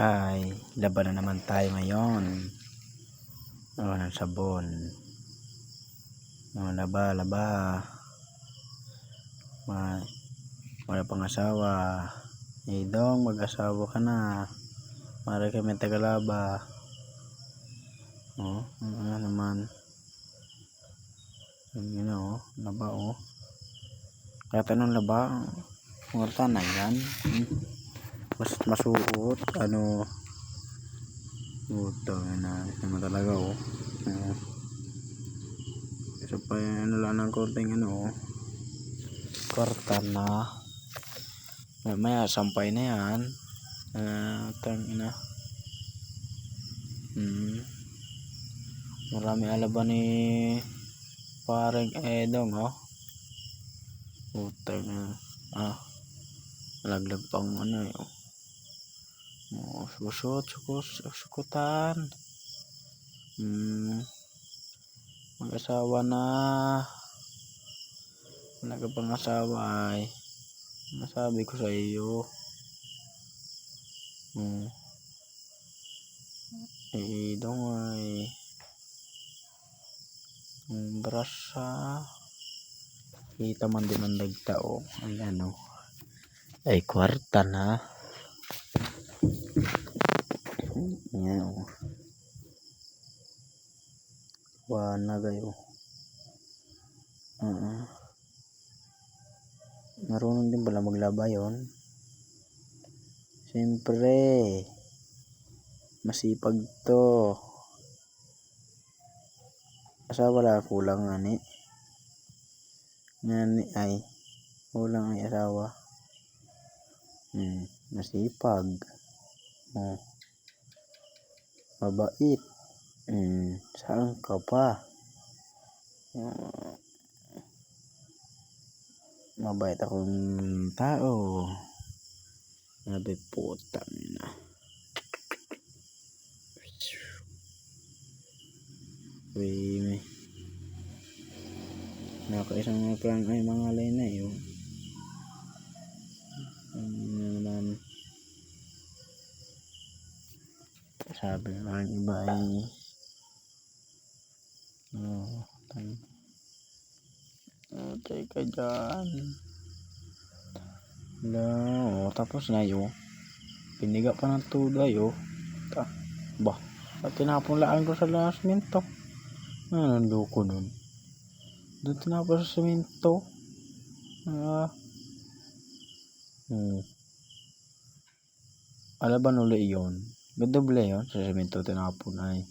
Ay, laban na naman tayo ngayon. Ng sabon. Laba. Wala pang asawa. Dong, mag-asawa ka na. Mara kami tagalaba. Ano naman. Laba Kaya tanong laba. Ngorta na yan. Masuot. Utang na naman talaga isa pa yan lang ng konting kwarta na maya sampay na yan. Marami alaban ni pareng Edong utang na laglag pang sukutan. Mag-asawa na. Wala ka pang asawa ay nasabi ko sa iyo. Dong ay brasa kita man din ang nagtao. Ayan ay kwarta na. Ayan wana gayo. Marunong din pala maglaba yon. Siyempre masipag to. Asawa wala kulang ngani ay kulang ay asawa. Masipag mabait. Saan ka pa? Mabait akong tao. Sabi putang ina. Nakaisang mga prank ay mga alay na yun. Naman sabi ng iba ay teka dyan. Tapos na yun. Piniga pa ng tulay at tinapon lang ko sa semento. Nanduko nun. Doon tinapon sa semento. Alaban uli yun. Gadoble yun. Sa semento tinapon ay.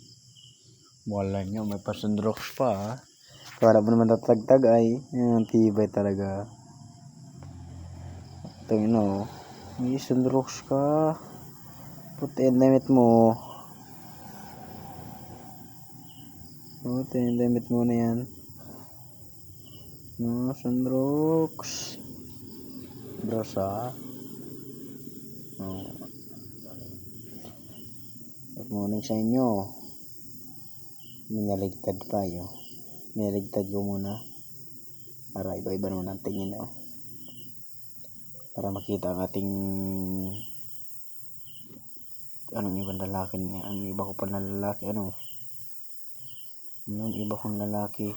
Wala nyo. May pasundrox pa Wala mo naman tatagtag ay. Tibay talaga. Ito may sundrox ka. Puti ang damit mo. Puti ang damit mo na yan. Sundrox. Brasa. Good morning sa inyo. Minaligtad tayo. Minaligtad ko muna. Para iba-iba naman ang tingin para makita ang ating ibang lalaki. Ang iba ko pa na lalaki. Ang iba kong lalaki.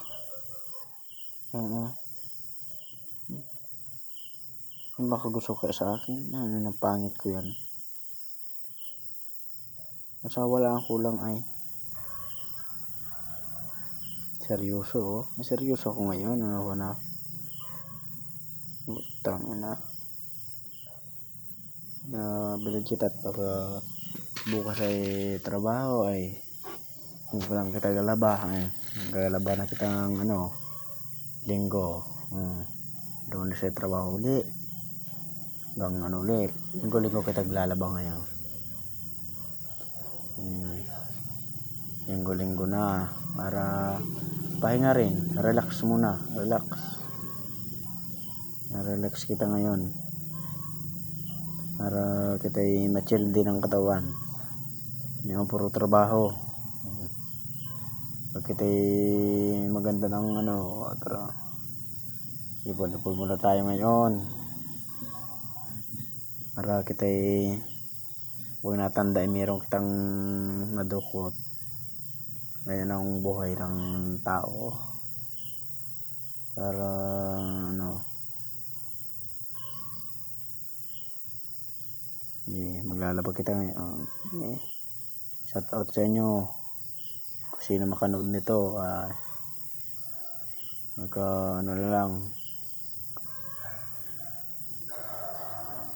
Baka gusto ka sa akin. Napangit ko yan. Asawa lang ang kulang ay. Seryoso seryoso ako ngayon. Utang na. Bilad kita para bukas ay trabaho ay walang kita galaba galaba na kita ng linggo. Doon sa trabaho uli hanggang uli linggo kita glalaba ngayon. Linggo na para pahinga rin, relax muna, relax kita ngayon para kita ma-chill din ang katawan. Hindi mo puro trabaho. Pag kita maganda ng ipon muna tayo ngayon para kita Huwag natanda ay meron kitang madukot. Ngayon ang buhay ng tao. Para maglalaba kita ngayon. Shout out sa inyo. Kung sino makanood nito, na lang.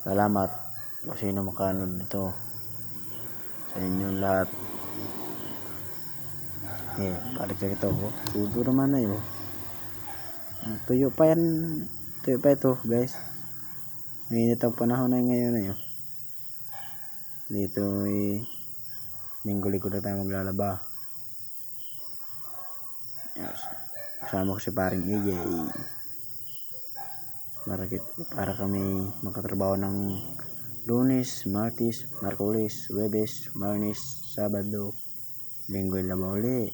Salamat kung sino makanood nito. Sa inyong lahat. Balik na ito. Tudo naman na yun. Tuyo pa yan. Tuyo pa ito, guys. Mainit ang panahon na ngayon na yun. Dito linggo-linggo na tayo maglalaba. Yes. Kasama ko si paring EJ. Para kami magkatrabaho ng Lunes, Martes, Markulis, Huwebes, Martes, Sabado, Linggo laba uli.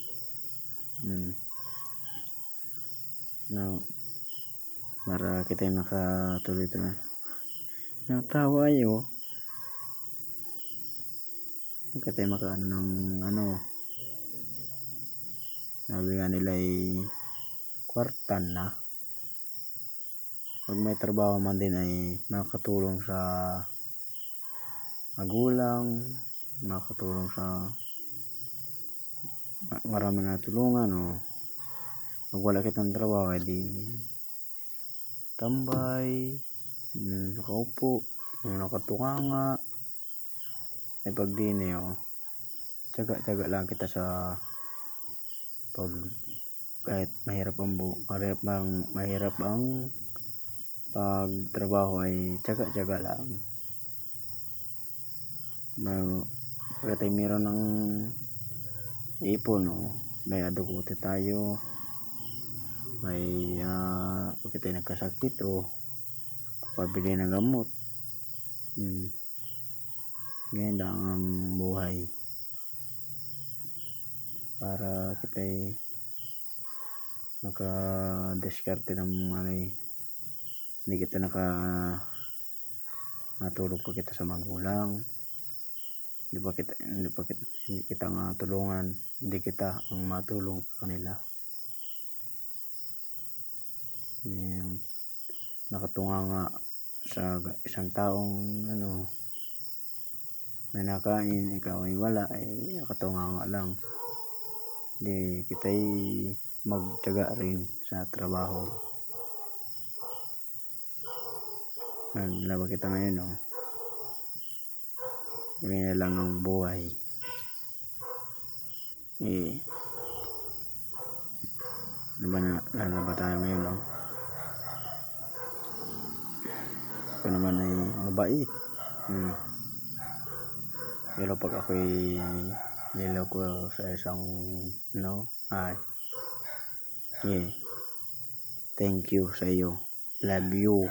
Para kita makatuloy-tuloy. Natawa ayo. Kita makaano ng sabi nga nila ay kwartan na. Pag may trabaho man din ay makakatulong sa magulang, makakatulong sa maraming natulungan. Pag wala kitang trabaho ay di tambay, nakaupo, nakatunganga. Ay pag dini tiyaga lang kita sa pag kahit mahirap ang pagtrabaho ay tiyaga lang. Pagkatay meron ng ipon, may adugote tayo, may pagkatay nagkasakit pabili ng gamot. Ngayon lang ang buhay. Para kita'y makadiskarte ng hindi kita natulog ko kita sa magulang, hindi kita nga tulungan, hindi kita ang matulong sa kanila. Nakatunga nga sa isang taong may nakain, ikaw ay wala, ay nakatunga nga lang. Hindi kita'y magtiyaga rin sa trabaho. Naglaba kita ngayon ganyan lang ang buhay. Lalaba tayo ngayon ako naman ay mabait. Pero pag ako'y nilaw ko sa isang thank you sa iyo, love you.